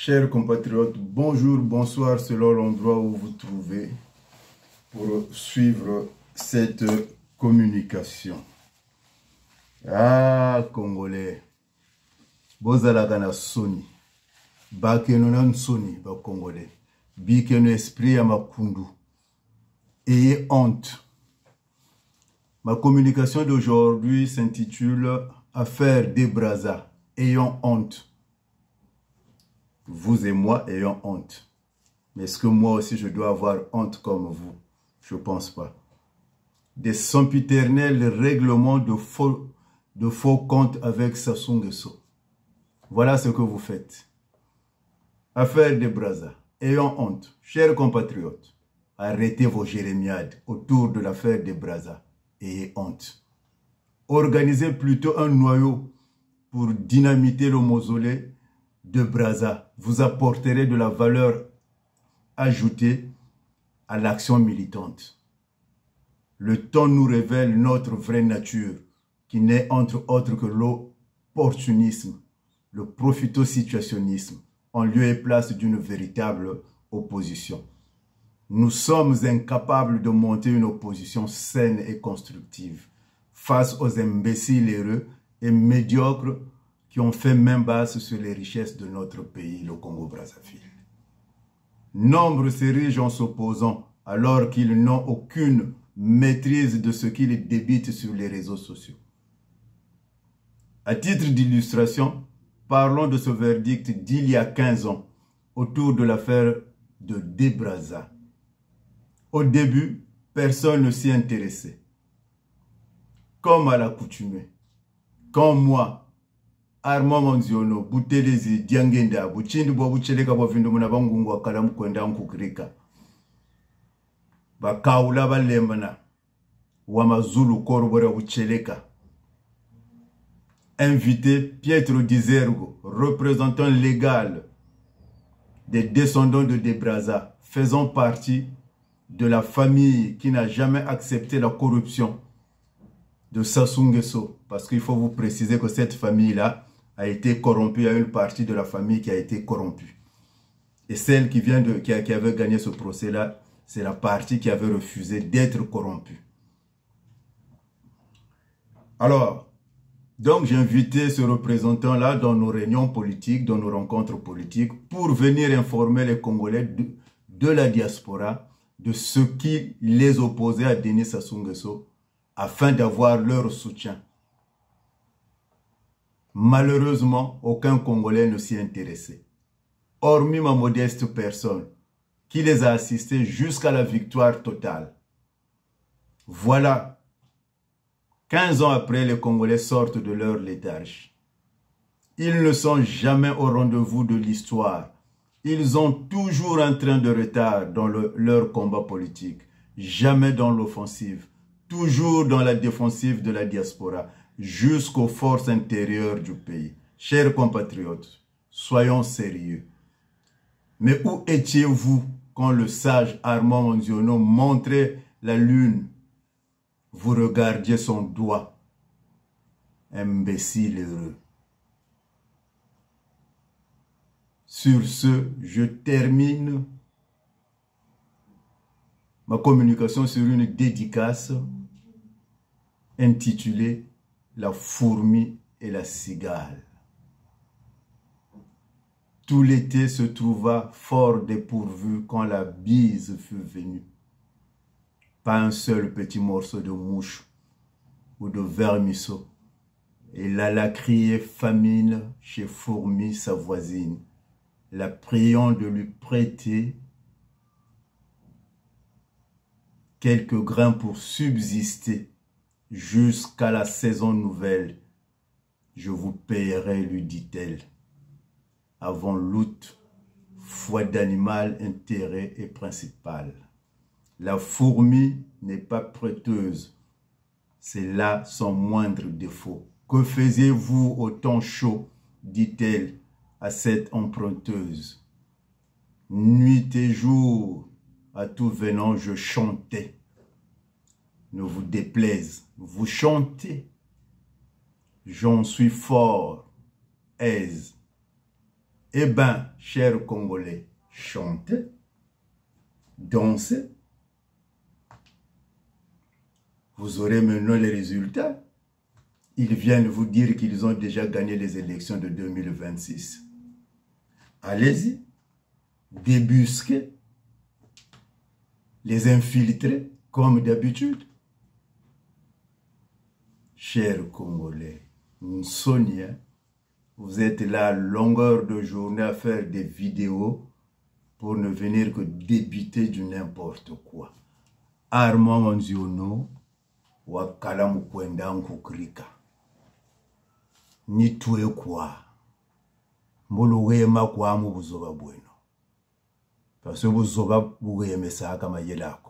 Chers compatriotes, bonjour, bonsoir selon l'endroit où vous trouvez pour suivre cette communication. Ah, Congolais, bozalaka na soni, bakeno na soni, ba Congolais, bikeno esprit ya makundu, ayez honte. Ma communication d'aujourd'hui s'intitule Affaire des Brazza, ayons honte. Vous et moi ayons honte. Mais est-ce que moi aussi je dois avoir honte comme vous? Je ne pense pas. Des sempiternels règlements de faux comptes avec Sassou Nguesso. Voilà ce que vous faites. Affaire des Brazza, ayons honte. Chers compatriotes, arrêtez vos jérémiades autour de l'affaire des Brazza. Ayez honte. Organisez plutôt un noyau pour dynamiter le mausolée de Brazza. Vous apporterez de la valeur ajoutée à l'action militante. Le temps nous révèle notre vraie nature, qui n'est entre autres que l'opportunisme, le profito-situationnisme, en lieu et place d'une véritable opposition. Nous sommes incapables de monter une opposition saine et constructive face aux imbéciles heureux et médiocres qui ont fait main basse sur les richesses de notre pays, le Congo-Brazzaville. Nombre s'érigent en s'opposant alors qu'ils n'ont aucune maîtrise de ce qu'ils débitent sur les réseaux sociaux. À titre d'illustration, parlons de ce verdict d'il y a 15 ans autour de l'affaire de Debrazza. Au début, personne ne s'y intéressait. Comme à l'accoutumée, quand moi, Armand Monziono, Boutelezi, Diangenda, Bouchindi Boucheleka Bovindo Munabangungu Akalam Kwenda Nkukrika, Bakaula Balembana, Wamazulu Korbora Boucheleka. Invité Pietro Dizergo, représentant légal des descendants de Debrazza, faisant partie de la famille qui n'a jamais accepté la corruption de Sassou Nguesso. Parce qu'il faut vous préciser que cette famille-là a été corrompue, il y a une partie de la famille qui a été corrompue. Et celle qui avait gagné ce procès-là, c'est la partie qui avait refusé d'être corrompue. Alors, donc j'ai invité ce représentant-là dans nos réunions politiques, dans nos rencontres politiques, pour venir informer les Congolais de la diaspora de ce qui les opposait à Denis Sassou Nguesso afin d'avoir leur soutien. Malheureusement, aucun Congolais ne s'y intéressait. Hormis ma modeste personne, qui les a assistés jusqu'à la victoire totale. Voilà, 15 ans après, les Congolais sortent de leur léthargie. Ils ne sont jamais au rendez-vous de l'histoire. Ils ont toujours un train de retard dans leur combat politique. Jamais dans l'offensive. Toujours dans la défensive de la diaspora. Jusqu'aux forces intérieures du pays. Chers compatriotes, soyons sérieux. Mais où étiez-vous quand le sage Armand Monziono montrait la lune? Vous regardiez son doigt. Imbécile heureux. Sur ce, je termine ma communication sur une dédicace intitulée « La fourmi et la cigale ». Tout l'été se trouva fort dépourvu quand la bise fut venue. Pas un seul petit morceau de mouche ou de vermisseau. Elle alla crier famine chez Fourmi, sa voisine, la priant de lui prêter quelques grains pour subsister jusqu'à la saison nouvelle. Je vous payerai, lui dit-elle. Avant l'août, foi d'animal, intérêt et principal. La fourmi n'est pas prêteuse. C'est là son moindre défaut. Que faisiez-vous au temps chaud, dit-elle à cette emprunteuse. Nuit et jour, à tout venant, je chantais. Ne vous déplaise, vous chantez. J'en suis fort, aise. Eh bien, chers Congolais, chantez, dansez. Vous aurez maintenant les résultats. Ils viennent vous dire qu'ils ont déjà gagné les élections de 2026. Allez-y, débusquez, les infiltrer comme d'habitude. Chers Congolais, Sonia, vous êtes là à longueur de journée à faire des vidéos pour ne venir que débiter du n'importe quoi. Armand Manziono, wakala mukwenda nkukrika. Ni tuwe kwa. Mbolo wema kwa mu buzoba bweno. Parce que buzoba bweme saka mayelako.